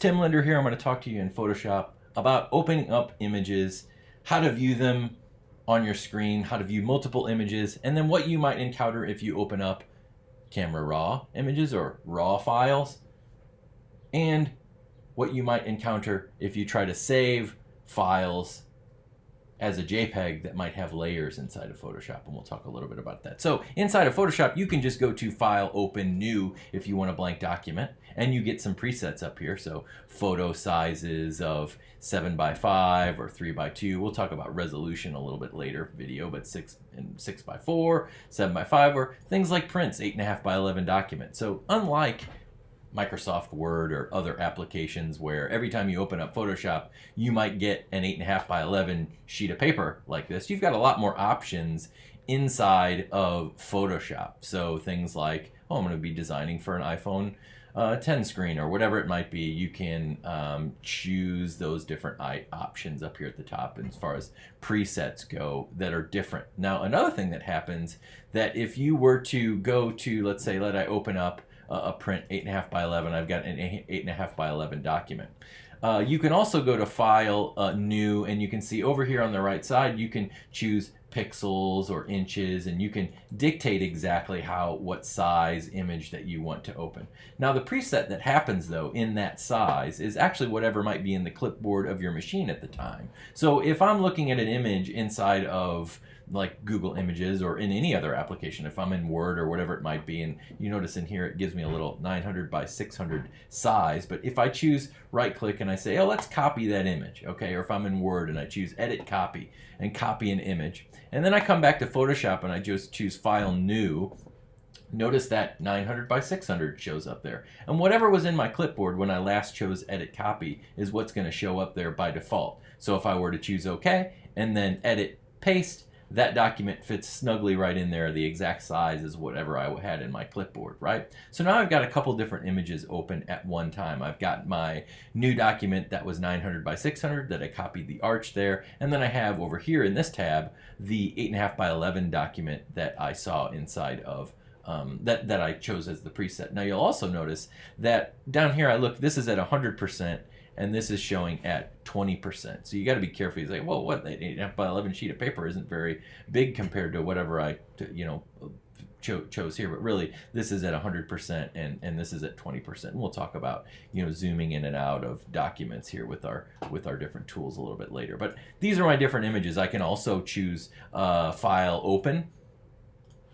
Tim Linder here. I'm going to talk to you in Photoshop about opening up images, how to view them on your screen, how to view multiple images, and then what you might encounter if you open up Camera Raw images or RAW files, and what you might encounter if you try to save files as a JPEG that might have layers inside of Photoshop, and we'll talk a little bit about that. So inside of Photoshop, you can just go to File, Open, New if you want a blank document, and you get some presets up here. So photo sizes of 7x5 or 3x2. We'll talk about resolution a little bit later video, but 6x4, 7x5, or things like prints, 8.5x11 document. So unlike Microsoft Word or other applications where every time you open up Photoshop, you might get an 8.5x11 sheet of paper like this. You've got a lot more options inside of Photoshop. So things like, oh, I'm going to be designing for an iPhone 10 screen or whatever it might be. You can choose those different options up here at the top as far as presets go that are different. Now, another thing that happens that if you were to go to, let's say, let I open up a print 8.5x11. I've got an 8.5x11 document. You can also go to File, New, and you can see over here on the right side, you can choose pixels or inches, and you can dictate exactly what size image that you want to open. Now the preset that happens though in that size is actually whatever might be in the clipboard of your machine at the time. So if I'm looking at an image inside of like Google Images or in any other application, if I'm in Word or whatever it might be, and you notice in here it gives me a little 900 by 600 size, but if I choose right click and I say, oh, let's copy that image, okay, or if I'm in Word and I choose edit copy and copy an image, and then I come back to Photoshop and I just choose File, New, notice that 900 by 600 shows up there. And whatever was in my clipboard when I last chose edit copy is what's going to show up there by default. So if I were to choose OK and then edit paste, that document fits snugly right in there, the exact size as whatever I had in my clipboard, right? So now I've got a couple different images open at one time. I've got my new document that was 900 by 600 that I copied the arch there, and then I have over here in this tab the 8.5 by 11 document that I saw inside of that I chose as the preset. Now you'll also notice that down here this is at 100%, and this is showing at 20%. So you got to be careful. You say, well, what, that 8.5 by 11 sheet of paper isn't very big compared to whatever I chose here, but really this is at 100% and this is at 20%. And we'll talk about zooming in and out of documents here with our different tools a little bit later. But these are my different images. I can also choose File, Open,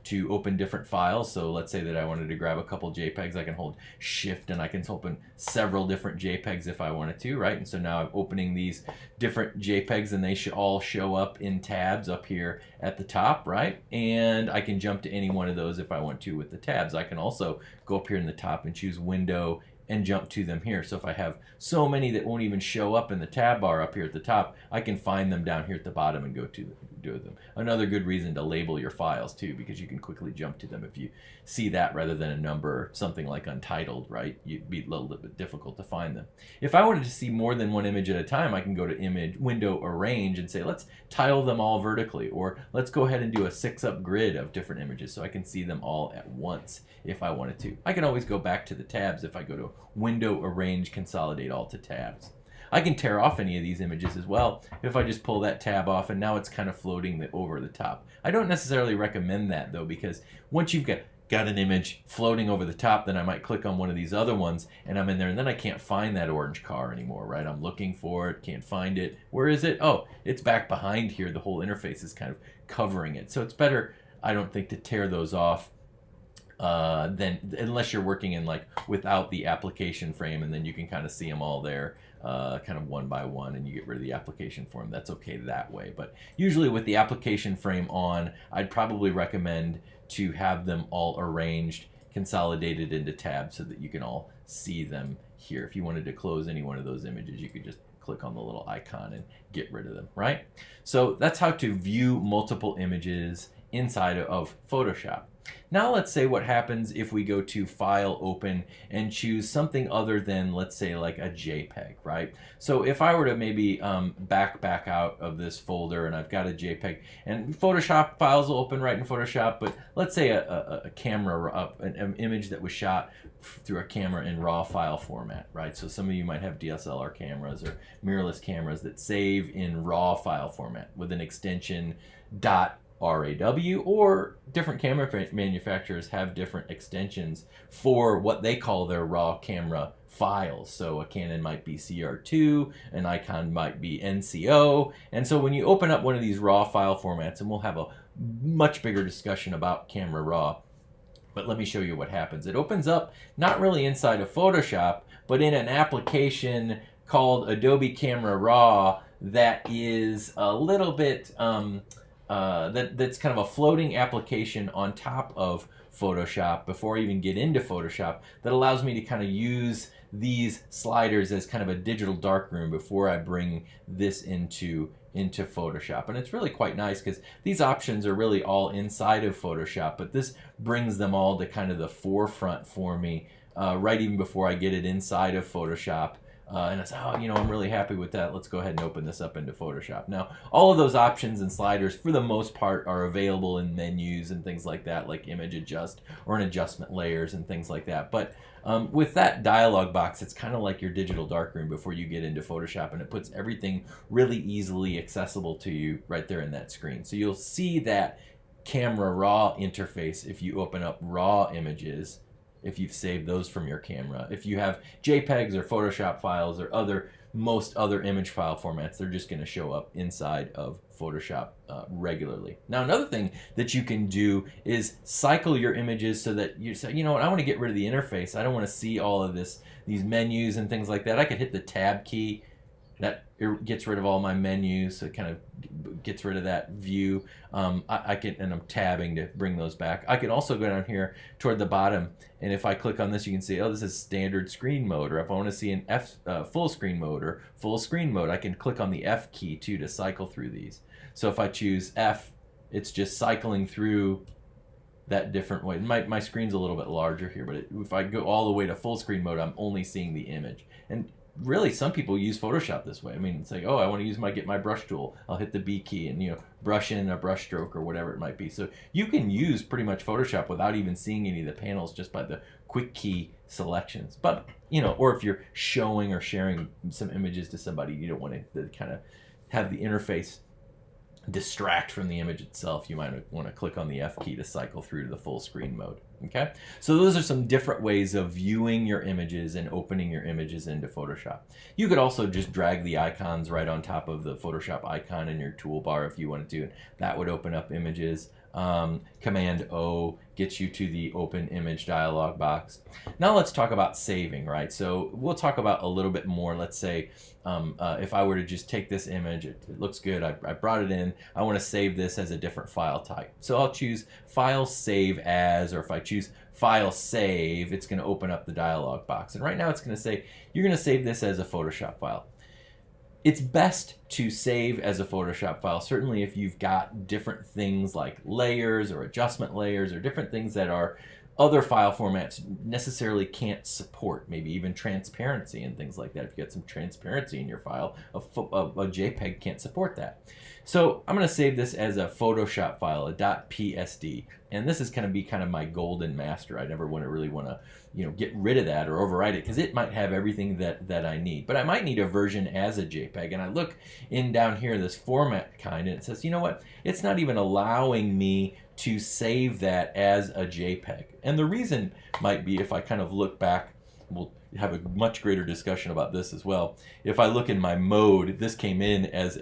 to open different files. So let's say that I wanted to grab a couple JPEGs, I can hold Shift and I can open several different JPEGs if I wanted to, right? And so now I'm opening these different JPEGs and they should all show up in tabs up here at the top, right? And I can jump to any one of those if I want to with the tabs. I can also go up here in the top and choose Window and jump to them here. So if I have so many that won't even show up in the tab bar up here at the top, I can find them down here at the bottom and go to them. Another good reason to label your files too, because you can quickly jump to them if you see that rather than a number, something like untitled, right? It'd be a little bit difficult to find them. If I wanted to see more than one image at a time, I can go to Image, Window, Arrange, and say, let's tile them all vertically, or let's go ahead and do a 6-up grid of different images so I can see them all at once if I wanted to. I can always go back to the tabs if I go to Window, Arrange, Consolidate all to tabs. I can tear off any of these images as well if I just pull that tab off and now it's kind of floating over the top. I don't necessarily recommend that though, because once you've got an image floating over the top, then I might click on one of these other ones and I'm in there and then I can't find that orange car anymore, right? I'm looking for it, can't find it. Where is it? Oh, it's back behind here. The whole interface is kind of covering it. So it's better, I don't think, to tear those off then unless you're working in without the application frame, and then you can kind of see them all there kind of one by one and you get rid of the application frame. That's okay that way, but usually with the application frame on, I'd probably recommend to have them all arranged, consolidated into tabs so that you can all see them here. If you wanted to close any one of those images, you could just click on the little icon and get rid of them, right? So that's how to view multiple images inside of Photoshop. Now let's say what happens if we go to File, Open, and choose something other than, let's say, like a JPEG, right? So if I were to maybe back out of this folder and I've got a JPEG, and Photoshop files will open right in Photoshop, but let's say a camera, an image that was shot through a camera in RAW file format, right? So some of you might have DSLR cameras or mirrorless cameras that save in RAW file format with an extension .raw, or different camera manufacturers have different extensions for what they call their raw camera files. So a Canon might be CR2, an Nikon might be NCO, and so when you open up one of these raw file formats, and we'll have a much bigger discussion about Camera Raw, but let me show you what happens. It opens up not really inside of Photoshop, but in an application called Adobe Camera Raw that is a little bit that's kind of a floating application on top of Photoshop before I even get into Photoshop, that allows me to kind of use these sliders as kind of a digital darkroom before I bring this into Photoshop. And it's really quite nice because these options are really all inside of Photoshop, but this brings them all to kind of the forefront for me right even before I get it inside of Photoshop. And I said, oh, you know, I'm really happy with that. Let's go ahead and open this up into Photoshop. Now, all of those options and sliders, for the most part, are available in menus and things like that, like image adjust or in adjustment layers and things like that. But with that dialog box, it's kind of like your digital darkroom before you get into Photoshop, and it puts everything really easily accessible to you right there in that screen. So you'll see that Camera Raw interface if you open up RAW images, if you've saved those from your camera. If you have JPEGs or Photoshop files or most other image file formats, they're just going to show up inside of Photoshop regularly. Now, another thing that you can do is cycle your images so that you say, you know what, I want to get rid of the interface. I don't want to see all of these menus and things like that. I could hit the Tab key. That gets rid of all my menus, so it kind of gets rid of that view. I can, and I'm tabbing to bring those back. I can also go down here toward the bottom, and if I click on this, you can see, oh, this is standard screen mode, or if I want to see an full screen mode or full screen mode, I can click on the F key too to cycle through these. So if I choose F, it's just cycling through that different way. My screen's a little bit larger here, but if I go all the way to full screen mode, I'm only seeing the image. And really, some people use Photoshop this way. I mean, it's like, oh, I want to get my brush tool. I'll hit the B key and, you know, brush in a brush stroke or whatever it might be. So you can use pretty much Photoshop without even seeing any of the panels just by the quick key selections. But, you know, or if you're showing or sharing some images to somebody, you don't want to kind of have the interface distract from the image itself. You might want to click on the F key to cycle through to the full screen mode. Okay, so those are some different ways of viewing your images and opening your images into Photoshop. You could also just drag the icons right on top of the Photoshop icon in your toolbar if you wanted to. That would open up images. Command O gets you to the open image dialog box. Now let's talk about saving, right? So we'll talk about a little bit more. Let's say if I were to just take this image, it looks good, I brought it in, I want to save this as a different file type. So I'll choose File Save As, or if I choose File Save, it's going to open up the dialog box. And right now it's going to say, you're going to save this as a Photoshop file. It's best to save as a Photoshop file, certainly if you've got different things like layers or adjustment layers or different things that are other file formats necessarily can't support, maybe even transparency and things like that. If you got some transparency in your file, a JPEG can't support that. So I'm going to save this as a Photoshop file, a .psd, and this is going to be kind of my golden master. I never really want to, you know, get rid of that or overwrite it, because it might have everything that I need. But I might need a version as a JPEG, and I look in down here, this format kind, and it says, you know what, it's not even allowing me to save that as a JPEG. And the reason might be, if I kind of look back, we'll have a much greater discussion about this as well. If I look in my mode, this came in as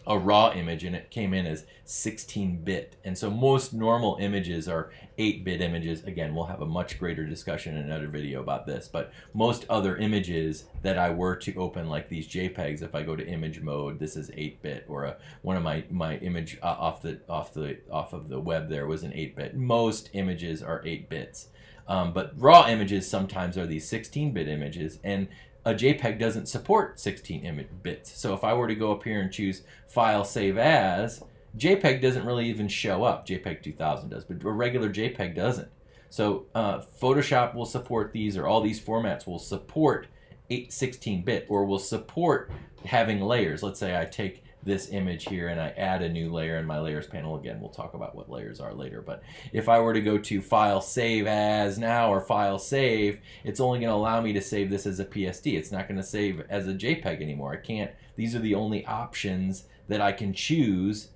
a raw image, and it came in as 16-bit. And so most normal images are 8-bit images. Again, we'll have a much greater discussion in another video about this, but most other images that I were to open, like these JPEGs, if I go to image mode, this is 8-bit, or one of my image off of the web there was an 8-bit. Most images are 8 bits. But raw images sometimes are these 16-bit images, and a JPEG doesn't support 16 bits. So if I were to go up here and choose File Save As, JPEG doesn't really even show up. JPEG 2000 does, but a regular JPEG doesn't. So Photoshop will support these, or all these formats will support 16-bit, or will support having layers. Let's say I take this image here and I add a new layer in my layers panel. Again, we'll talk about what layers are later, but if I were to go to File Save As now, or File Save, it's only going to allow me to save this as a PSD. It's not going to save as a JPEG anymore. I can't. These are the only options that I can choose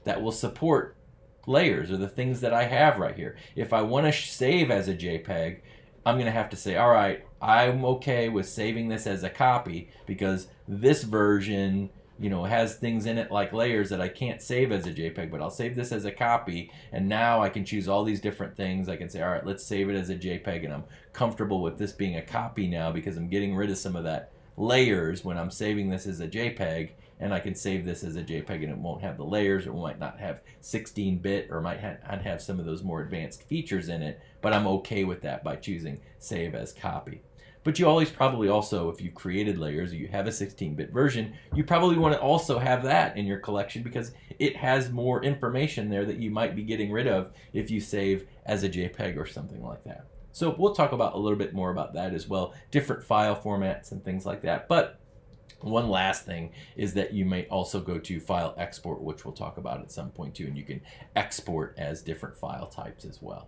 that will support layers, or the things that I have right here. If I want to save as a JPEG, I'm going to have to say, all right, I'm okay with saving this as a copy, because this version, you know, has things in it like layers that I can't save as a JPEG, but I'll save this as a copy, and now I can choose all these different things. I can say, all right, let's save it as a JPEG, and I'm comfortable with this being a copy now because I'm getting rid of some of that layers when I'm saving this as a JPEG, and I can save this as a JPEG and it won't have the layers, or it might not have 16-bit, or might have some of those more advanced features in it, but I'm okay with that by choosing save as copy. But you always probably also, if you've created layers, or you have a 16-bit version, you probably want to also have that in your collection, because it has more information there that you might be getting rid of if you save as a JPEG or something like that. So we'll talk about a little bit more about that as well, different file formats and things like that. But one last thing is that you may also go to File Export, which we'll talk about at some point too, and you can export as different file types as well.